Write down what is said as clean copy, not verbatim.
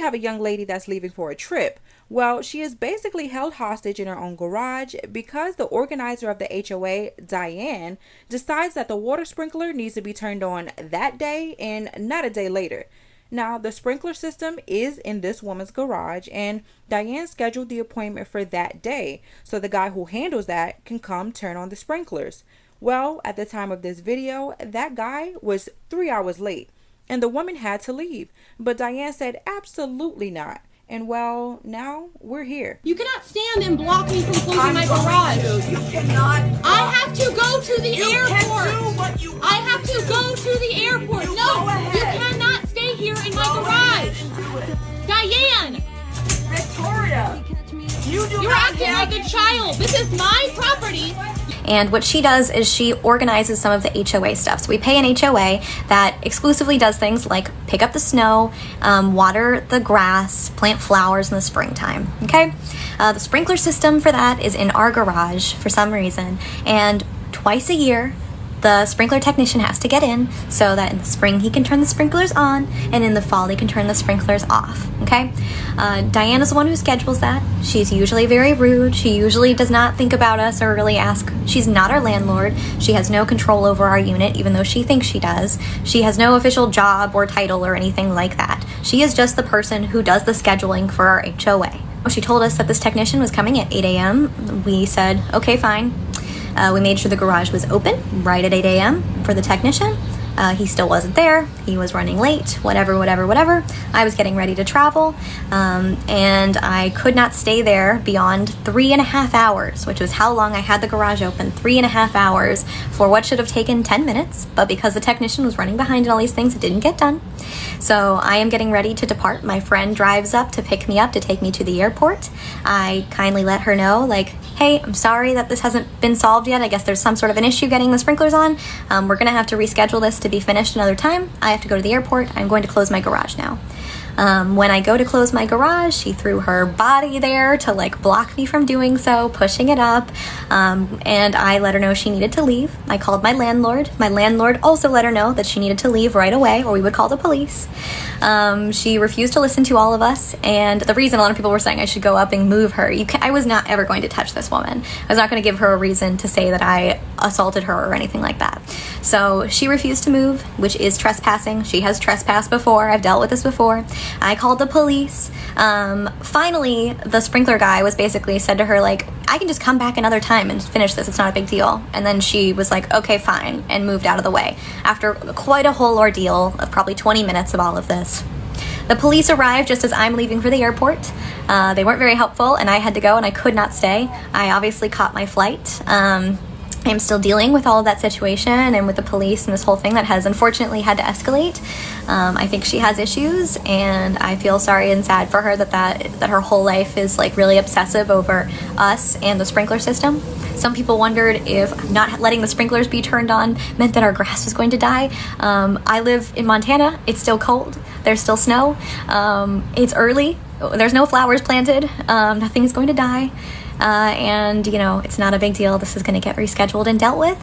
have a young lady that's leaving for a trip. Well, she is basically held hostage in her own garage because the organizer of the HOA, Diane, decides that the water sprinkler needs to be turned on that day and not a day later. Now, the sprinkler system is in this woman's garage, and Diane scheduled the appointment for that day so the guy who handles that can come turn on the sprinklers. Well, at the time of this video, that guy was 3 hours late, and the woman had to leave, but Diane said absolutely not. And well, now we're here. You cannot stand and block me from closing my garage. You cannot. I have to go to the airport. Can do what you I have to go to the airport. You No, go ahead. you cannot stay here in my Go garage. ahead and do it. Diane, Victoria, you do you're not acting have like a child. This is my property. And what she does is she organizes some of the HOA stuff. So we pay an HOA that exclusively does things like pick up the snow, water the grass, plant flowers in the springtime. Okay? The sprinkler system for that is in our garage for some reason. And twice a year, the sprinkler technician has to get in so that in the spring he can turn the sprinklers on and in the fall he can turn the sprinklers off. Okay? Diane is the one who schedules that. She's usually very rude. She usually does not think about us or really ask. She's not our landlord. She has no control over our unit, even though she thinks she does. She has no official job or title or anything like that. She is just the person who does the scheduling for our HOA. She told us that this technician was coming at 8 a.m. We said, okay, fine. We made sure the garage was open right at 8 a.m. for the technician. He still wasn't there. He was running late, whatever. I was getting ready to travel, and I could not stay there beyond 3.5 hours, which was how long I had the garage open, 3.5 hours for what should have taken 10 minutes, but because the technician was running behind and all these things, it didn't get done. So I am getting ready to depart. My friend drives up to pick me up to take me to the airport. I kindly let her know, like, hey, I'm sorry that this hasn't been solved yet. I guess there's some sort of an issue getting the sprinklers on. We're gonna have to reschedule this to be finished another time. I have to go to the airport. I'm going to close my garage now. When I go to close my garage, she threw her body there to like block me from doing so, pushing it up, and I let her know she needed to leave. I called my landlord. My landlord also let her know that she needed to leave right away or we would call the police. She refused to listen to all of us, and the reason a lot of people were saying I should go up and move her, I was not ever going to touch this woman. I was not going to give her a reason to say that I assaulted her or anything like that. So she refused to move, which is trespassing. She has trespassed before. I've dealt with this before. I called the police. Finally, the sprinkler guy was basically said to her, like, I can just come back another time and finish this. It's not a big deal. And then she was like, okay, fine, and moved out of the way after quite a whole ordeal of probably 20 minutes of all of this. The police arrived just as I'm leaving for the airport. They weren't very helpful, and I had to go, and I could not stay. I obviously caught my flight. I'm still dealing with all of that situation and with the police and this whole thing that has unfortunately had to escalate. I think she has issues, and I feel sorry and sad for her that her whole life is like really obsessive over us and the sprinkler system. Some people wondered if not letting the sprinklers be turned on meant that our grass was going to die. I live in Montana. It's still cold. There's still snow. It's early. There's no flowers planted. Nothing is going to die. And, you know, it's not a big deal. This is going to get rescheduled and dealt with.